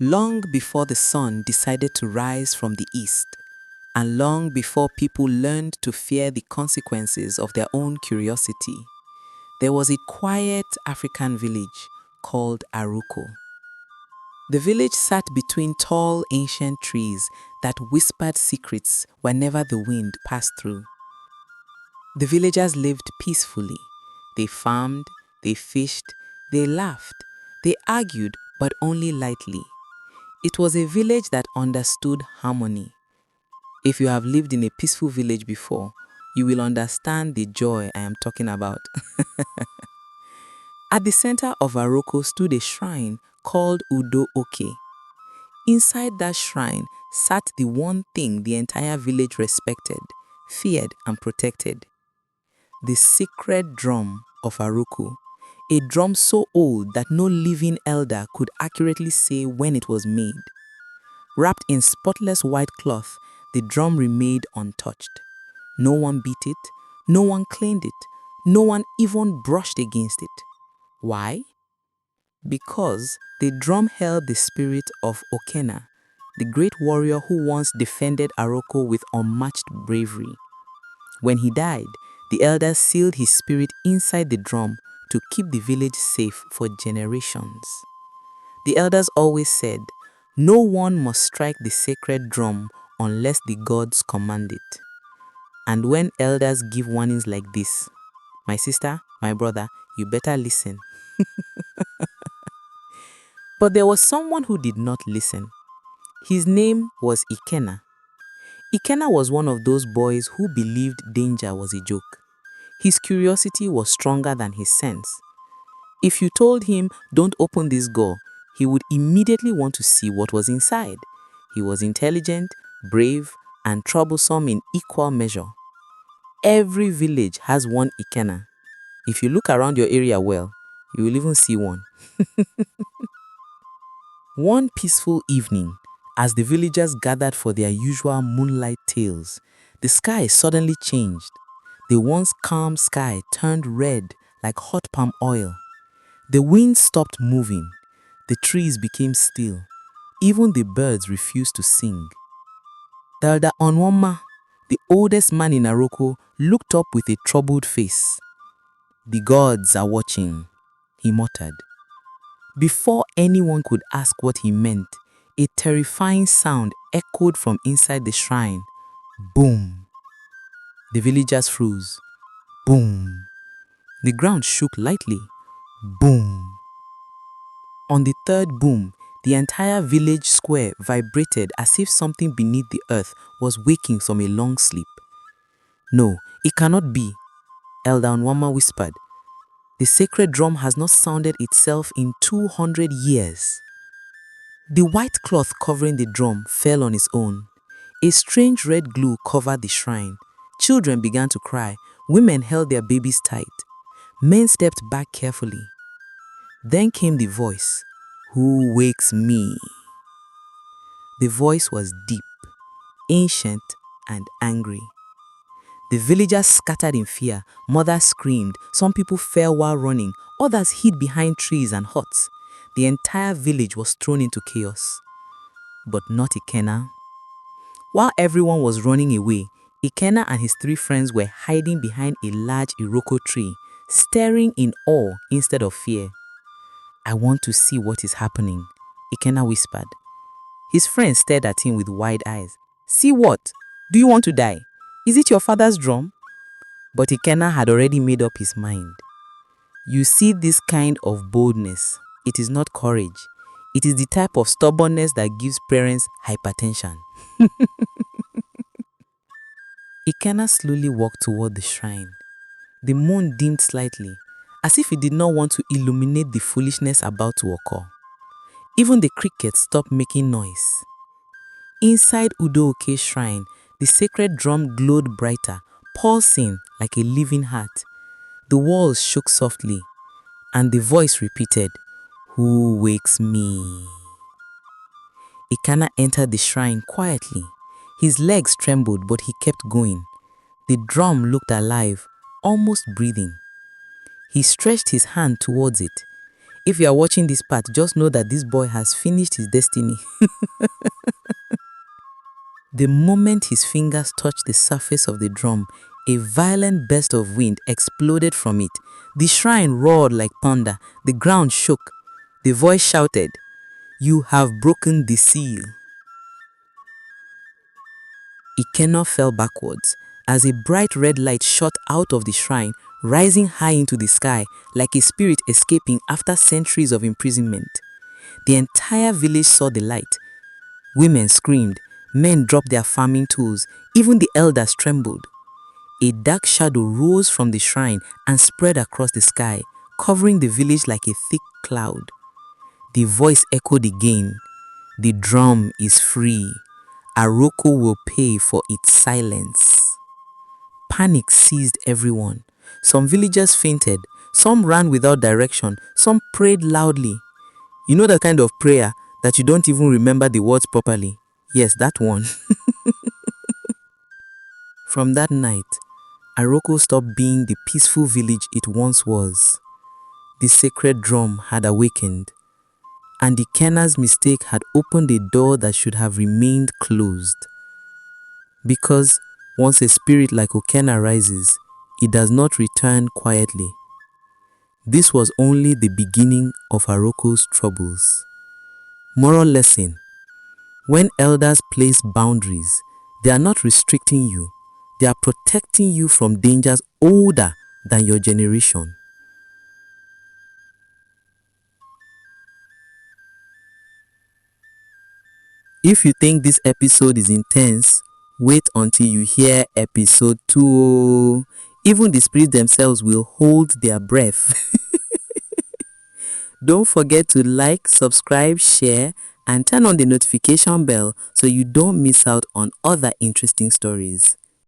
Long before the sun decided to rise from the east, and long before people learned to fear the consequences of their own curiosity, there was a quiet African village called Aroko. The village sat between tall ancient trees that whispered secrets whenever the wind passed through. The villagers lived peacefully. They farmed, they fished, they laughed, they argued, but only lightly. It was a village that understood harmony. If you have lived in a peaceful village before, you will understand the joy I am talking about. At the center of Aroko stood a shrine called Udo Oke. Inside that shrine sat the one thing the entire village respected, feared, and protected: the Sacred Drum of Aroko, a drum so old that no living elder could accurately say when it was made. Wrapped in spotless white cloth, the drum remained untouched. No one beat it, no one cleaned it, no one even brushed against it. Why? Because the drum held the spirit of Okena, the great warrior who once defended Aroko with unmatched bravery. When he died, the elders sealed his spirit inside the drum to keep the village safe for generations. The elders always said, no one must strike the sacred drum unless the gods command it. And when elders give warnings like this, my sister, my brother, you better listen. But there was someone who did not listen. His name was Ikena. Ikena was one of those boys who believed danger was a joke. His curiosity was stronger than his sense. If you told him, don't open this door, he would immediately want to see what was inside. He was intelligent, brave, and troublesome in equal measure. Every village has one Ikena. If you look around your area well, you will even see one. One peaceful evening, as the villagers gathered for their usual moonlight tales, the sky suddenly changed. The once calm sky turned red like hot palm oil. The wind stopped moving. The trees became still. Even the birds refused to sing. Elder Onwoma, the oldest man in Aroko, looked up with a troubled face. The gods are watching, he muttered. Before anyone could ask what he meant, a terrifying sound echoed from inside the shrine. Boom! The villagers froze. Boom! The ground shook lightly. Boom! On the third boom, the entire village square vibrated as if something beneath the earth was waking from a long sleep. No, it cannot be, Elder Onwama whispered. The sacred drum has not sounded itself in 200 years. The white cloth covering the drum fell on its own. A strange red glue covered the shrine. Children began to cry. Women held their babies tight. Men stepped back carefully. Then came the voice, "Who wakes me?" The voice was deep, ancient, and angry. The villagers scattered in fear. Mothers screamed. Some people fell while running. Others hid behind trees and huts. The entire village was thrown into chaos. But not Ikena. While everyone was running away, Ikena and his 3 friends were hiding behind a large Iroko tree, staring in awe instead of fear. I want to see what is happening, Ikena whispered. His friends stared at him with wide eyes. See what? Do you want to die? Is it your father's drum? But Ikena had already made up his mind. You see this kind of boldness. It is not courage. It is the type of stubbornness that gives parents hypertension. Ikena slowly walked toward the shrine. The moon dimmed slightly, as if it did not want to illuminate the foolishness about to occur. Even the crickets stopped making noise. Inside Udo Oke's shrine, the sacred drum glowed brighter, pulsing like a living heart. The walls shook softly, and the voice repeated, "Who wakes me?" Ikena entered the shrine quietly. His legs trembled, but he kept going. The drum looked alive, almost breathing. He stretched his hand towards it. If you are watching this part, just know that this boy has finished his destiny. The moment his fingers touched the surface of the drum, a violent burst of wind exploded from it. The shrine roared like thunder. The ground shook. The voice shouted, "You have broken the seal." Ikenna fell backwards as a bright red light shot out of the shrine, rising high into the sky like a spirit escaping after centuries of imprisonment. The entire village saw the light. Women screamed, men dropped their farming tools, even the elders trembled. A dark shadow rose from the shrine and spread across the sky, covering the village like a thick cloud. The voice echoed again, "The drum is free. Aroko will pay for its silence." Panic seized everyone. Some villagers fainted, some ran without direction, some prayed loudly. You know that kind of prayer that you don't even remember the words properly? Yes, that one. From that night, Aroko stopped being the peaceful village it once was. The sacred drum had awakened, and Ikenna's mistake had opened a door that should have remained closed. Because once a spirit like Ikenna rises, it does not return quietly. This was only the beginning of Aroko's troubles. Moral lesson: when elders place boundaries, they are not restricting you, they are protecting you from dangers older than your generation. If you think this episode is intense, wait until you hear episode 2. Even the spirits themselves will hold their breath. Don't forget to like, subscribe, share, and turn on the notification bell so you don't miss out on other interesting stories.